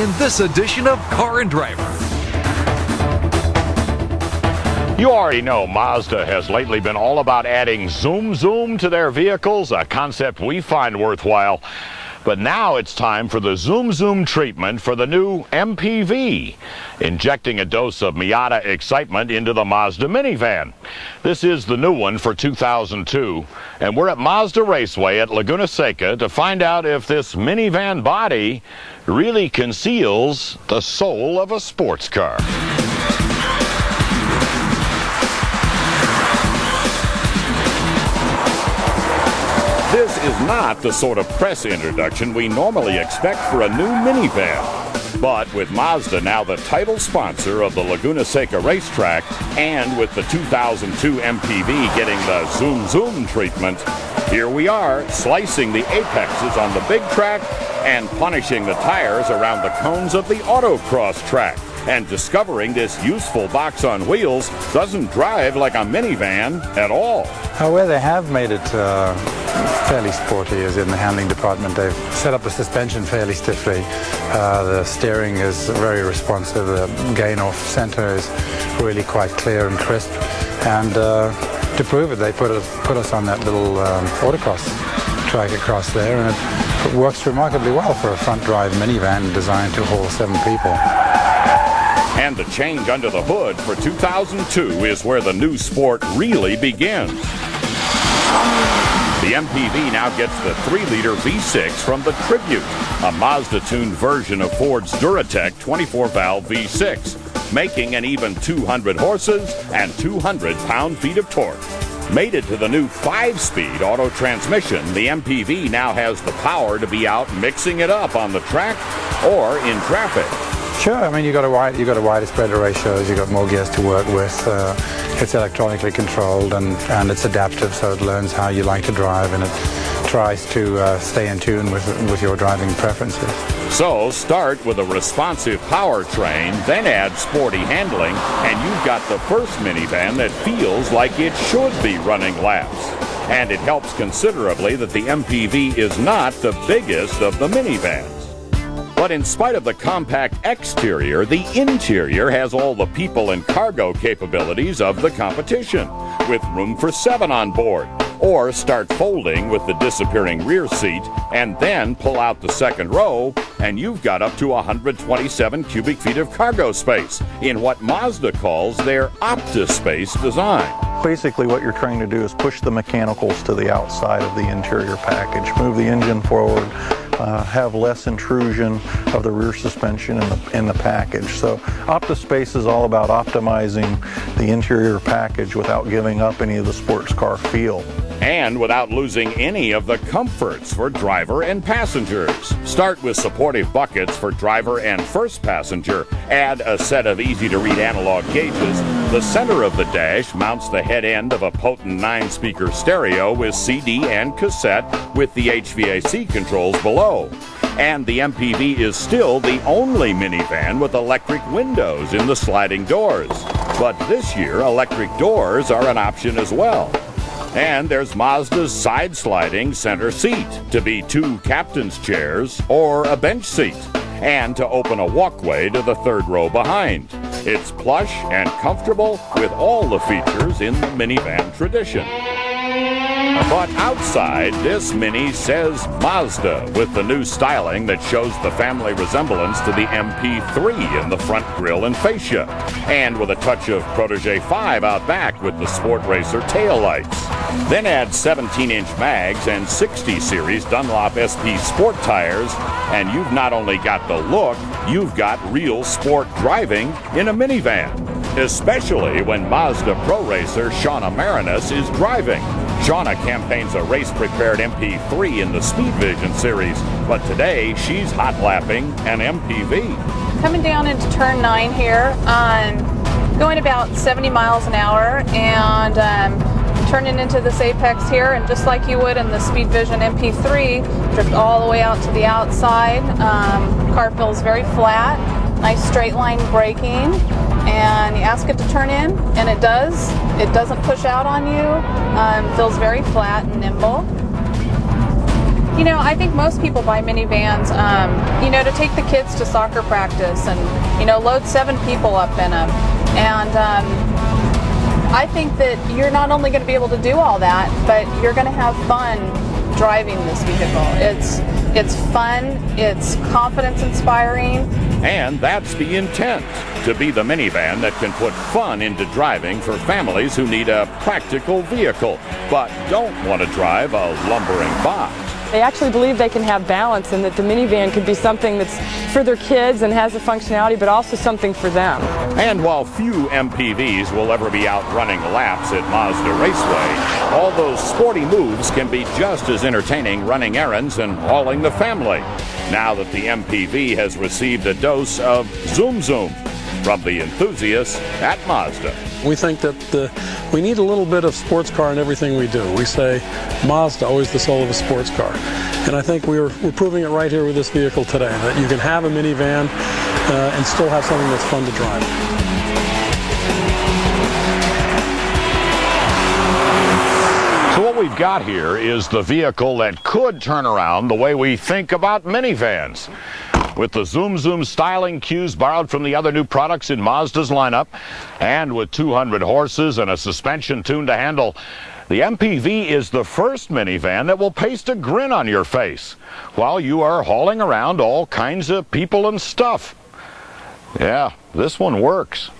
in this edition of Car and Driver. You already know Mazda has lately been all about adding zoom to their vehicles, a concept we find worthwhile. But now it's time for the zoom treatment for the new MPV, injecting a dose of Miata excitement into the Mazda minivan. This is the new one for 2002, and we're at Mazda Raceway at Laguna Seca to find out if this minivan body really conceals the soul of a sports car. This is not the sort of press introduction we normally expect for a new minivan. But with Mazda now the title sponsor of the Laguna Seca racetrack, and with the 2002 MPV getting the zoom treatment, here we are slicing the apexes on the big track and punishing the tires around the cones of the autocross track. And discovering this useful box on wheels doesn't drive like a minivan at all. Where they have made it fairly sporty is in the handling department. They've set up the suspension fairly stiffly. The steering is very responsive. The gain off center is really quite clear and crisp. And to prove it, they put us on that little autocross track across there, and it works remarkably well for a front drive minivan designed to haul 7 people. And the change under the hood for 2002 is where the new sport really begins. The MPV now gets the 3-liter V6 from the Tribute, a Mazda-tuned version of Ford's Duratec 24-valve V6, making an even 200 horses and 200 pound-feet of torque. Mated to the new 5-speed auto transmission, the MPV now has the power to be out mixing it up on the track or in traffic. Sure, I mean, you got a wider spread of ratios, you got more gears to work with. It's electronically controlled and it's adaptive, so it learns how you like to drive, and it tries to stay in tune with your driving preferences. So start with a responsive powertrain, then add sporty handling, and you've got the first minivan that feels like it should be running laps. And it helps considerably that the MPV is not the biggest of the minivans. But in spite of the compact exterior, the interior has all the people and cargo capabilities of the competition, with room for 7 on board. Or start folding with the disappearing rear seat, and then pull out the second row, and you've got up to 127 cubic feet of cargo space in what Mazda calls their OptiSpace design. Basically what you're trying to do is push the mechanicals to the outside of the interior package, move the engine forward, have less intrusion of the rear suspension in the package. So OptiSpace is all about optimizing the interior package without giving up any of the sports car feel. And without losing any of the comforts for driver and passengers. Start with supportive buckets for driver and first passenger. Add a set of easy-to-read analog gauges. The center of the dash mounts the head end of a potent 9-speaker stereo with CD and cassette with the HVAC controls below. And the MPV is still the only minivan with electric windows in the sliding doors. But this year, electric doors are an option as well. And there's Mazda's side-sliding center seat to be 2 captain's chairs or a bench seat, and to open a walkway to the 3rd row behind. It's plush and comfortable with all the features in the minivan tradition. But outside, this Mini says Mazda with the new styling that shows the family resemblance to the MP3 in the front grille and fascia, and with a touch of Protege 5 out back with the Sport Racer taillights. Then add 17-inch mags and 60 series Dunlop SP Sport tires, and you've not only got the look, you've got real sport driving in a minivan, especially when Mazda Pro Racer Shauna Marinus is driving. Shauna campaigns a race-prepared MP3 in the Speed Vision series, but today she's hot-lapping an MPV. Coming down into turn 9 here, going about 70 miles an hour, and turning into this apex here, and just like you would in the Speed Vision MP3, drift all the way out to the outside. Car feels very flat, nice straight line braking, and you ask it to turn in, and it does. It doesn't push out on you. Feels very flat and nimble. You know, I think most people buy minivans, you know, to take the kids to soccer practice and, you know, load 7 people up in them. And I think that you're not only going to be able to do all that, but you're going to have fun driving this vehicle. It's fun, it's confidence inspiring. And that's the intent, to be the minivan that can put fun into driving for families who need a practical vehicle, but don't want to drive a lumbering box. They actually believe they can have balance and that the minivan could be something that's for their kids and has the functionality, but also something for them. And while few MPVs will ever be out running laps at Mazda Raceway, all those sporty moves can be just as entertaining running errands and hauling the family, now that the MPV has received a dose of Zoom Zoom from the enthusiasts at Mazda. We think that we need a little bit of sports car in everything we do. We say Mazda, always the soul of a sports car. And I think we're proving it right here with this vehicle today, that you can have a minivan and still have something that's fun to drive. So what we've got here is the vehicle that could turn around the way we think about minivans. With the Zoom Zoom styling cues borrowed from the other new products in Mazda's lineup, and with 200 horses and a suspension tuned to handle, the MPV is the first minivan that will paste a grin on your face while you are hauling around all kinds of people and stuff. Yeah, this one works.